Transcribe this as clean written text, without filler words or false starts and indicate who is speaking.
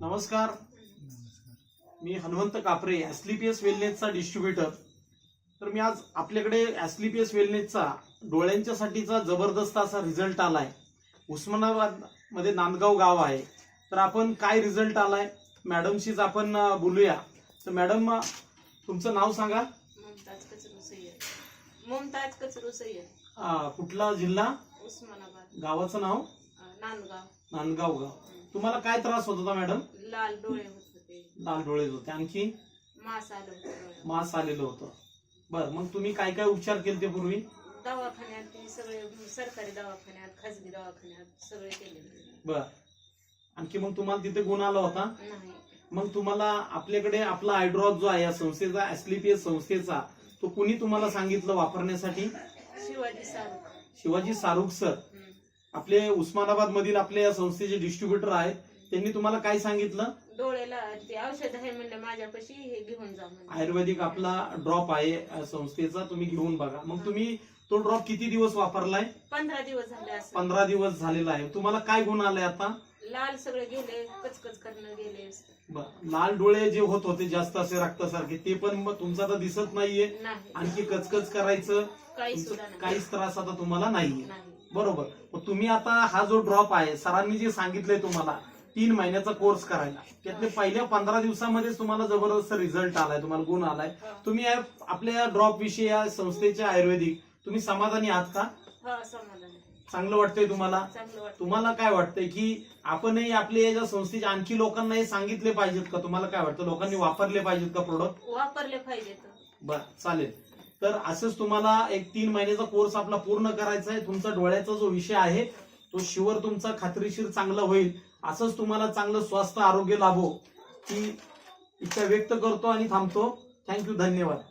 Speaker 1: नमस्कार, मी हनुमंत कापरे, Asclepius वेलनेसचा distributor. तर मी आज आपल्याकडे एस्क्लेपियस वेलनेसचा डोळ्यांच्यासाठीचा जबरदस्त असा रिझल्ट आलाय। उस्मानाबाद मध्ये नांदगाव गाव आहे। तर आपण काय रिझल्ट आलाय मॅडमशीच आपण बोलूया। तर मॅडम, तुमचं नाव सांगा।
Speaker 2: मुमताज कचरू सय्यद।
Speaker 1: कुठला जिल्हा?
Speaker 2: उस्मानाबाद।
Speaker 1: गावाचं नाव?
Speaker 2: नांदगाव।
Speaker 1: नांदगाव गाव। तुम्हाला काय त्रास होत होता मॅडम?
Speaker 2: लाल डोळे होत होते।
Speaker 1: लाल डोळे होते, आणखी
Speaker 2: मास आलं होतं।
Speaker 1: मास आलेलं होतं। बर, मग तुम्ही काय काय उपचार केले ते पूर्वी?
Speaker 2: दवाखान्यात ते सगळे सरकारी दवाखान्यात, खाजगी दवाखान्यात सगळे केले।
Speaker 1: बर, आणखी मग तुम्हाला तिथे गुण आला होता?
Speaker 2: नाही।
Speaker 1: मग तुम्हाला आपल्याकडे आपला आय ड्रॉप जो आहे या संस्थेचा, एस्क्लेपियस संस्थेचा, तो कुणी तुम्हाला सांगितलं वापरण्यासाठी?
Speaker 2: शिवाजी सारूक।
Speaker 1: शिवाजी सारूक सर आपले उस्मानाबाद मधील आपल्या या संस्थेचे डिस्ट्रीब्युटर आहेत। त्यांनी तुम्हाला काय सांगितलं?
Speaker 2: डोळ्याला ते औषध आहे म्हणलं माझ्यापाशी, हे घेऊन जा म्हणलं।
Speaker 1: आयुर्वेदिक आपला ड्रॉप आहे संस्थेचा, तुम्ही घेऊन बघा। मग तुम्ही तो ड्रॉप किती दिवस वापरलाय?
Speaker 2: 15 दिवस झाले असं।
Speaker 1: 15 दिवस झालेला आहे। तुम्हाला काय गुण आलाय आता?
Speaker 2: लाल सगळे गेले, कचकच करणं गेले।
Speaker 1: लाल डोळे जे होत होते जास्त असे रक्तासारखे, ते पण मग तुमचा आता दिसत नाहीये। आणखी कचकच करायचं काहीच त्रास आता तुम्हाला नाहीये, बरोबर? मग तुम्ही आता हा जो ड्रॉप आहे, सरांनी जे सांगितलंय तुम्हाला 3 महिन्याचा कोर्स करायला, त्यातले पहिल्या 15 दिवसामध्येच तुम्हाला जबरदस्त रिझल्ट आलाय, तुम्हाला गुण आलाय। तुम्ही आपल्या ड्रॉप विषयी या संस्थेच्या आयुर्वेदिक तुम्ही समाधानी आहात का? चांगलं वाटतंय तुम्हाला? तुम्हाला काय वाटतंय की आपणही आपल्या या संस्थेच्या आणखी लोकांना हे सांगितले पाहिजेत का? तुम्हाला काय वाटतं, लोकांनी वापरले पाहिजेत का प्रोडक्ट?
Speaker 2: वापरले पाहिजेत।
Speaker 1: बर, चालेल। तर असंच तुम्हाला एक 3 महिन्याचा कोर्स आपला पूर्ण करायचा आहे। तुमचा डोळ्याचा जो विषय आहे तो शुअर तुमचा खात्रीशीर चांगला होईल। असंच तुम्हाला चांगलं स्वास्थ्य आरोग्य लाभो ही इच्छा व्यक्त करतो आणि थांबतो। थँक्यू, धन्यवाद।